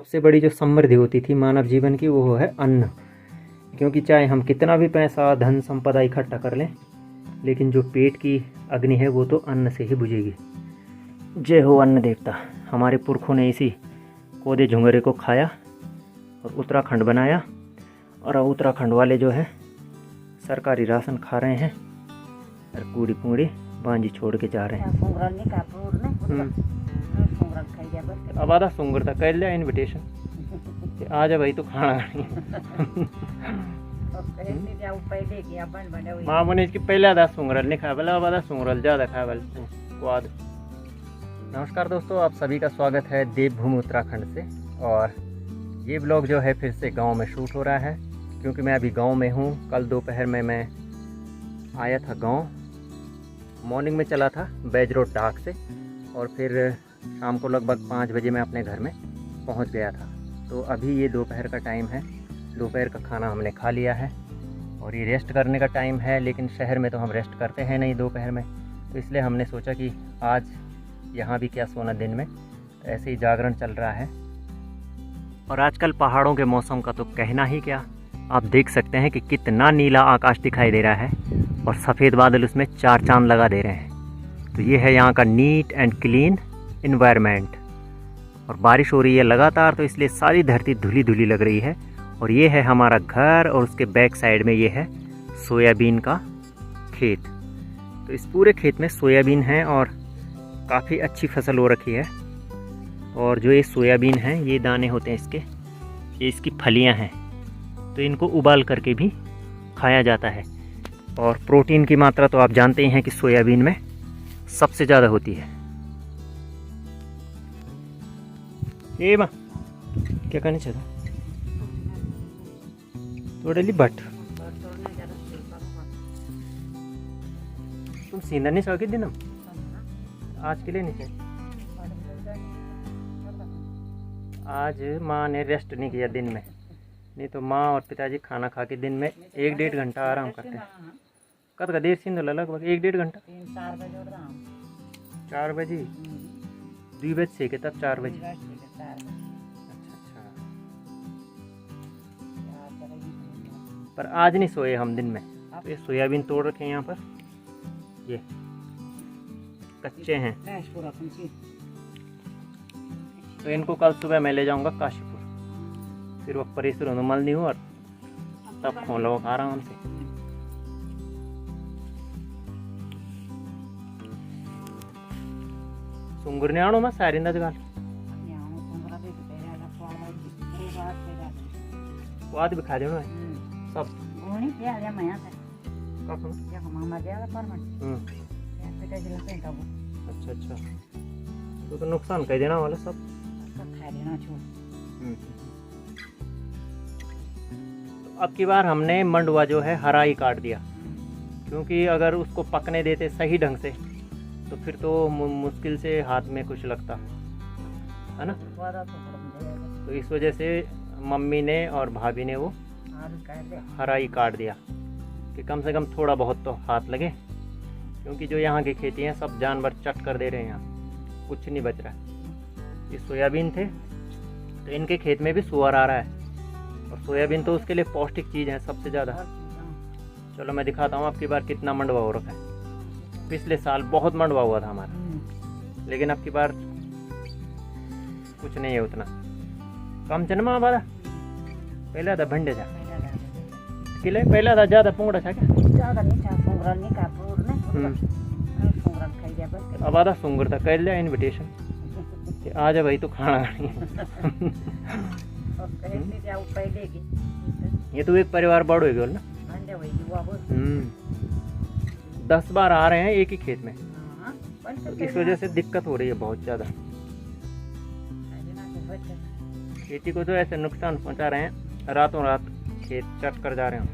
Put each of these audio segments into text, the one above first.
सबसे बड़ी जो समृद्धि होती थी मानव जीवन की वो है अन्न। क्योंकि चाहे हम कितना भी पैसा धन संपदा इकट्ठा कर लें, लेकिन जो पेट की अग्नि है वो तो अन्न से ही बुझेगी। जय हो अन्न देवता। हमारे पुरखों ने इसी कोदे झुंगरे को खाया और उत्तराखंड बनाया, और अब उत्तराखंड वाले जो है सरकारी राशन खा रहे हैं और पूरी पूरी बांझी छोड़ के जा रहे हैं। अब आधा सुंगर था कह लिया इन्विटेशन कि आ जा भाई तो खाना माँ बोने इसकी पहले आधा सुंगरल नहीं खाया बोला, अब आधा सुंगरल ज़्यादा खाया बोल स्वाद। नमस्कार दोस्तों, आप सभी का स्वागत है देवभूमि उत्तराखंड से। और ये ब्लॉग जो है फिर से गांव में शूट हो रहा है, क्योंकि मैं अभी गांव में हूँ। कल दोपहर में मैं आया था गांव, मॉर्निंग में चला था बैज रोड डाक से, और फिर शाम को लगभग 5 बजे मैं अपने घर में पहुँच गया था। तो अभी ये दोपहर का टाइम है, दोपहर का खाना हमने खा लिया है और ये रेस्ट करने का टाइम है। लेकिन शहर में तो हम रेस्ट करते हैं नहीं दोपहर में, तो इसलिए हमने सोचा कि आज यहाँ भी क्या सोना दिन में, ऐसे ही जागरण चल रहा है। और आजकल पहाड़ों के मौसम का तो कहना ही क्या, आप देख सकते हैं कि कितना नीला आकाश दिखाई दे रहा है और सफ़ेद बादल उसमें 4 चांद लगा दे रहे हैं। तो ये है यहाँ का नीट एंड क्लीन इन्वायरमेंट। और बारिश हो रही है लगातार, तो इसलिए सारी धरती धुली धुली लग रही है। और ये है हमारा घर, और उसके बैक साइड में ये है सोयाबीन का खेत। तो इस पूरे खेत में सोयाबीन है और काफ़ी अच्छी फसल हो रखी है। और जो ये सोयाबीन है, ये दाने होते हैं इसके, ये इसकी फलियां हैं, तो इनको उबाल करके भी खाया जाता है। और प्रोटीन की मात्रा तो आप जानते ही हैं कि सोयाबीन में सबसे ज़्यादा होती है। ये माँ क्या करना चाहता थोड़े ली बट तुम सीधा नहीं सके दिन आज के लिए नहीं चाहिए। आज माँ ने रेस्ट नहीं किया दिन में, नहीं तो माँ और पिताजी खाना खा के दिन में 1-1.5 घंटा आराम करते हैं। कद का देर सिंध लगभग 1-1.5 घंटा, 4 बजे 2 बजे से के तब 4 बजे। अच्छा, पर आज नहीं सोए हम दिन में। तो ये सोयाबीन तोड़ रखे हैं यहाँ पर, ये कच्चे हैं, तो इनको कल सुबह मैं ले जाऊंगा काशीपुर, फिर वो परिसर अनुमल नहीं हो और तब खोलो आराम से। सुंगुर ने आनो मैं सारी नजगाल स्वाद भी खा देना है सब। अच्छा, तो नुकसान कर देना वाला सब खा देना छोड़। तो अब की बार हमने मंडवा जो है हरा ही काट दिया, क्योंकि अगर उसको पकने देते सही ढंग से तो फिर तो मुश्किल से हाथ में कुछ लगता है ना। तो इस वजह से मम्मी ने और भाभी ने वो हरा ही काट दिया कि कम से कम थोड़ा बहुत तो हाथ लगे, क्योंकि जो यहाँ की खेती है सब जानवर चट कर दे रहे हैं, यहाँ कुछ नहीं बच रहा है। ये सोयाबीन थे तो इनके खेत में भी सुअर आ रहा है, और सोयाबीन तो उसके लिए पौष्टिक चीज़ है सबसे ज़्यादा। चलो मैं दिखाता हूँ आपकी बार कितना मंडवा हो रखा है। पिछले साल बहुत मंडवा हुआ था हमारा, लेकिन अब की बार कुछ नहीं है उतना कम चनमा बारा। पहले था भंडे था किले, पहले था ज़्यादा पोंगड़ा था क्या, ज़्यादा नहीं था, सुंगरल नहीं का पूर्ण सुंगरल खाई गया बस। अब आधा सुंगर था कह लिया इन्विटेशन कि आ जा भाई तो खाना ये तो एक परिवार बड़ हो गया ना, 10 बार आ रहे हैं एक ही खेत में, तो इस वजह से दिक्कत हो रही है बहुत ज़्यादा। खेती को तो ऐसे नुकसान पहुंचा रहे हैं, रातों रात खेत चट कर जा रहे हैं।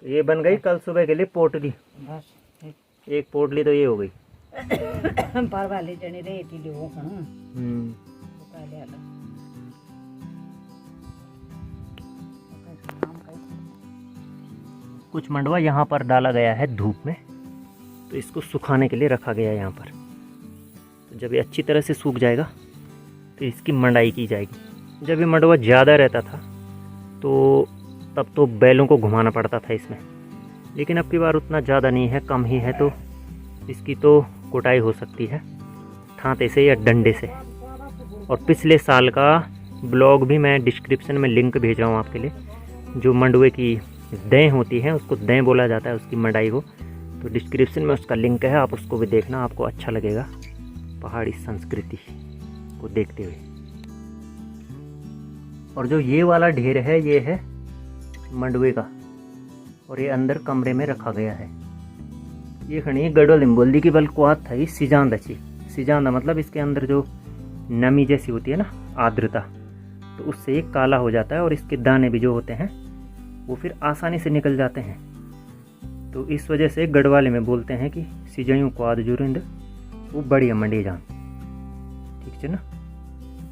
तो ये बन गई कल सुबह के लिए पोटली, एक पोटली तो ये हो गई। कुछ मंडवा यहाँ पर डाला गया है धूप में, तो इसको सुखाने के लिए रखा गया है यहाँ पर। तो जब ये अच्छी तरह से सूख जाएगा तो इसकी मंडाई की जाएगी। जब ये मंडवा ज़्यादा रहता था तो तब तो बैलों को घुमाना पड़ता था इसमें, लेकिन अब की बार उतना ज़्यादा नहीं है, कम ही है, तो इसकी तो कुटाई हो सकती है थांते से या डंडे से। और पिछले साल का ब्लॉग भी मैं डिस्क्रिप्शन में लिंक भेज रहा हूँ आपके लिए। जो मंडवे की दें होती हैं उसको दें बोला जाता है, उसकी मंडाई को, तो डिस्क्रिप्शन में उसका लिंक है, आप उसको भी देखना, आपको अच्छा लगेगा पहाड़ी संस्कृति को देखते हुए। और जो ये वाला ढेर है ये है मंडवे का, और ये अंदर कमरे में रखा गया है। ये खड़ी गढ़वाल में बोल दी कि बल कुआत था, ये सिजांदा अच्छी सिजांदा मतलब इसके अंदर जो नमी जैसी होती है ना, आर्द्रता, तो उससे ये काला हो जाता है और इसके दाने भी जो होते हैं वो फिर आसानी से निकल जाते हैं। तो इस वजह से गढ़वाले में बोलते हैं कि सिजयू क्वाद जुरिंद वो बढ़िया मंडी जान, ठीक है ना।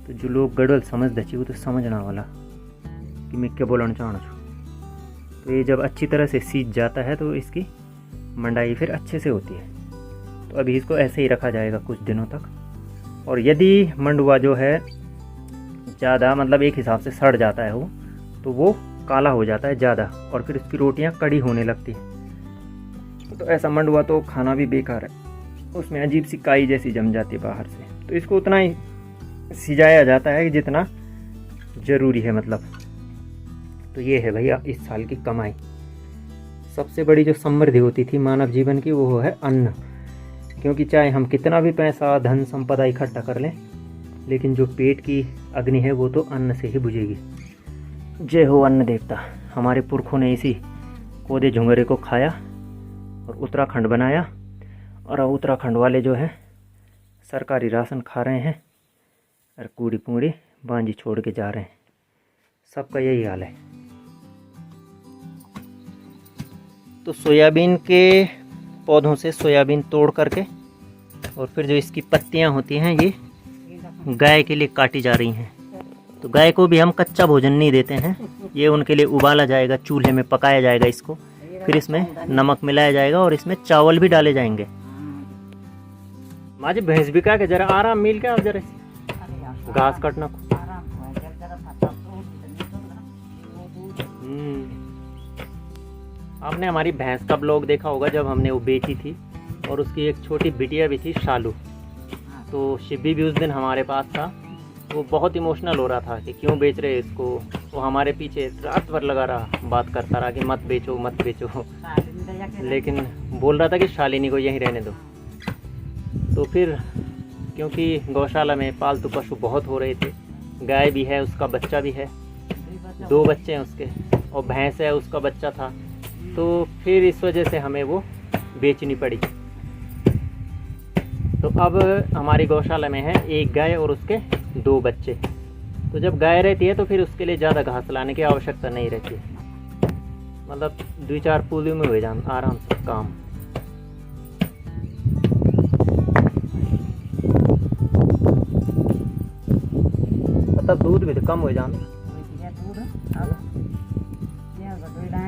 तो जो लोग गढ़वाल समझ दची वो तो समझना वाला कि मैं क्या बोलना चाहना छूँ। तो ये जब अच्छी तरह से सीज जाता है तो इसकी मंडाई फिर अच्छे से होती है। तो अभी इसको ऐसे ही रखा जाएगा कुछ दिनों तक। और यदि मंडुआ जो है ज़्यादा मतलब एक हिसाब से सड़ जाता है वो, तो वो काला हो जाता है ज़्यादा और फिर उसकी रोटियां कड़ी होने लगती हैं। तो ऐसा मंडुआ तो खाना भी बेकार है, उसमें अजीब सी काई जैसी जम जाती है बाहर से। तो इसको उतना ही सिजाया जाता है जितना ज़रूरी है मतलब। तो ये है भैया इस साल की कमाई। सबसे बड़ी जो समृद्धि होती थी मानव जीवन की वो है अन्न, क्योंकि चाहे हम कितना भी पैसा धन संपदा इकट्ठा कर लें, लेकिन जो पेट की अग्नि है वो तो अन्न से ही बुझेगी। जय हो अन्न देवता। हमारे पुरखों ने इसी कोदे झुंगरे को खाया और उत्तराखंड बनाया, और उत्तराखंड वाले जो हैं सरकारी राशन खा रहे हैं और कूड़ी पूड़ी बांझी छोड़ के जा रहे हैं। सबका यही हाल है। तो सोयाबीन के पौधों से सोयाबीन तोड़ करके और फिर जो इसकी पत्तियां होती हैं ये गाय के लिए काटी जा रही हैं। तो गाय को भी हम कच्चा भोजन नहीं देते हैं, ये उनके लिए उबाला जाएगा, चूल्हे में पकाया जाएगा इसको, फिर इसमें नमक मिलाया जाएगा और इसमें चावल भी डाले जाएंगे। माँ जी भैंस भी का के जरा आराम मिल के आप जरा घास काटना को। आपने हमारी भैंस का ब्लॉग देखा होगा जब हमने वो बेची थी, और उसकी एक छोटी बिटिया भी थी शालू। तो शिब्बी भी उस दिन हमारे पास था। वो बहुत इमोशनल हो रहा था कि क्यों बेच रहे इसको। वो हमारे पीछे रात भर लगा रहा, बात करता रहा कि मत बेचो मत बेचो, लेकिन बोल रहा था कि शालिनी को यहीं रहने दो। तो फिर क्योंकि गौशाला में पालतू पशु बहुत हो रहे थे, गाय भी है, उसका बच्चा भी है, 2 बच्चे हैं उसके, और भैंस है उसका बच्चा था, तो फिर इस वजह से हमें वो बेचनी पड़ी। तो अब हमारी गौशाला में है 1 गाय और उसके 2 बच्चे। तो जब गाय रहती है तो फिर उसके लिए ज़्यादा घास लाने की आवश्यकता नहीं रहती, मतलब 2-4 पूली में हो जाए आराम से काम। मतलब दूध भी तो कम हो जाए,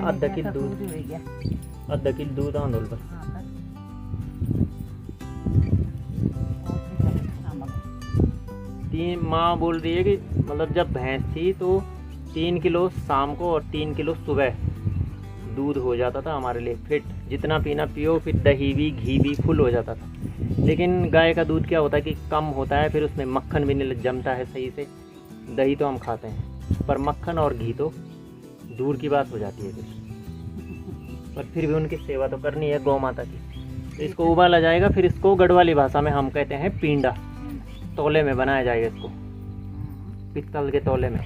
आधा किलो दूध आंदोल बस। माँ बोल रही है कि मतलब जब भैंस थी तो 3 किलो शाम को और 3 किलो सुबह दूध हो जाता था हमारे लिए फिट। जितना पीना पियो, फिर दही भी घी भी फुल हो जाता था। लेकिन गाय का दूध क्या होता है कि कम होता है, फिर उसमें मक्खन भी नहीं जमता है सही से। दही तो हम खाते हैं पर मक्खन और घी तो दूर की बात हो जाती है फिर। पर फिर भी उनकी सेवा तो करनी है गौ माता की। तो इसको उबाला जाएगा, फिर इसको गढ़वाली भाषा में हम कहते हैं पींडा। तौले में बनाया जाएगा इसको, पित्तल के तौले में।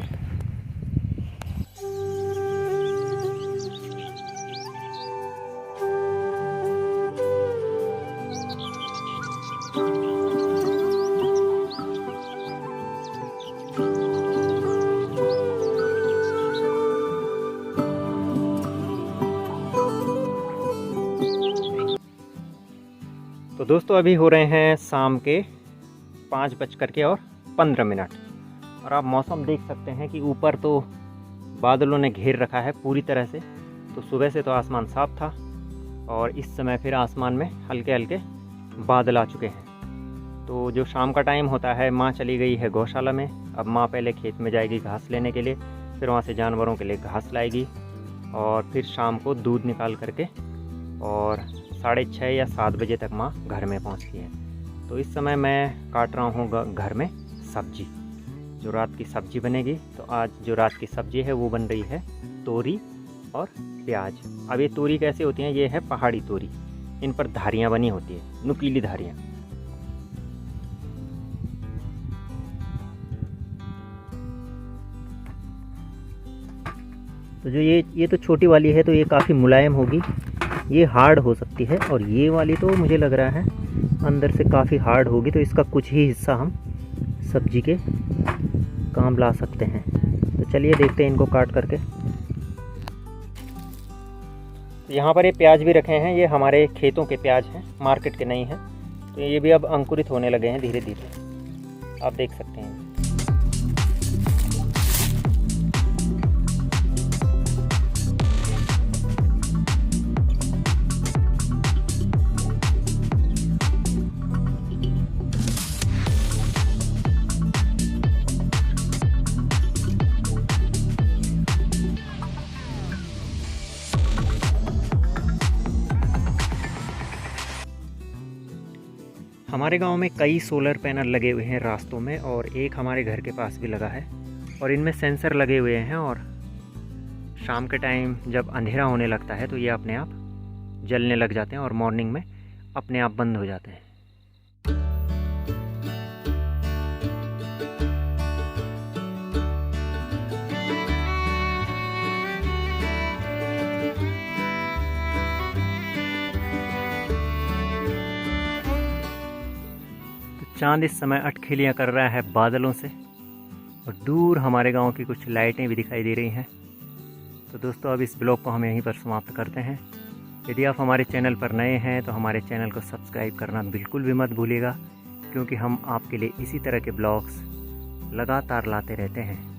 तो दोस्तों अभी हो रहे हैं शाम के 5:15 और आप मौसम देख सकते हैं कि ऊपर तो बादलों ने घेर रखा है पूरी तरह से। तो सुबह से तो आसमान साफ था और इस समय फिर आसमान में हल्के हल्के बादल आ चुके हैं। तो जो शाम का टाइम होता है, माँ चली गई है गौशाला में। अब माँ पहले खेत में जाएगी घास लेने के लिए, फिर वहाँ से जानवरों के लिए घास लाएगी और फिर शाम को दूध निकाल करके और 6:30 या 7 बजे तक माँ घर में पहुँचती है। तो इस समय मैं काट रहा हूँ घर में सब्जी, जो रात की सब्जी बनेगी। तो आज जो रात की सब्जी है वो बन रही है तोरी और प्याज। अब ये तोरी कैसे होती हैं, ये है पहाड़ी तोरी, इन पर धारियाँ बनी होती है, नुकीली धारियाँ। तो जो ये तो छोटी वाली है, तो ये काफ़ी मुलायम होगी, ये हार्ड हो सकती है। और ये वाली तो मुझे लग रहा है अंदर से काफ़ी हार्ड होगी, तो इसका कुछ ही हिस्सा हम सब्जी के काम ला सकते हैं। तो चलिए देखते हैं इनको काट करके। यहाँ पर ये प्याज भी रखे हैं, ये हमारे खेतों के प्याज हैं, मार्केट के नहीं हैं। तो ये भी अब अंकुरित होने लगे हैं धीरे धीरे, आप देख सकते हैं। हमारे गांव में कई सोलर पैनल लगे हुए हैं रास्तों में, और एक हमारे घर के पास भी लगा है, और इनमें सेंसर लगे हुए हैं। और शाम के टाइम जब अंधेरा होने लगता है तो ये अपने आप जलने लग जाते हैं और मॉर्निंग में अपने आप बंद हो जाते हैं। चांद इस समय अटखेलियाँ कर रहा है बादलों से, और दूर हमारे गांव की कुछ लाइटें भी दिखाई दे रही हैं। तो दोस्तों, अब इस ब्लॉग को हम यहीं पर समाप्त करते हैं। यदि आप हमारे चैनल पर नए हैं तो हमारे चैनल को सब्सक्राइब करना बिल्कुल भी मत भूलिएगा, क्योंकि हम आपके लिए इसी तरह के ब्लॉग्स लगातार लाते रहते हैं।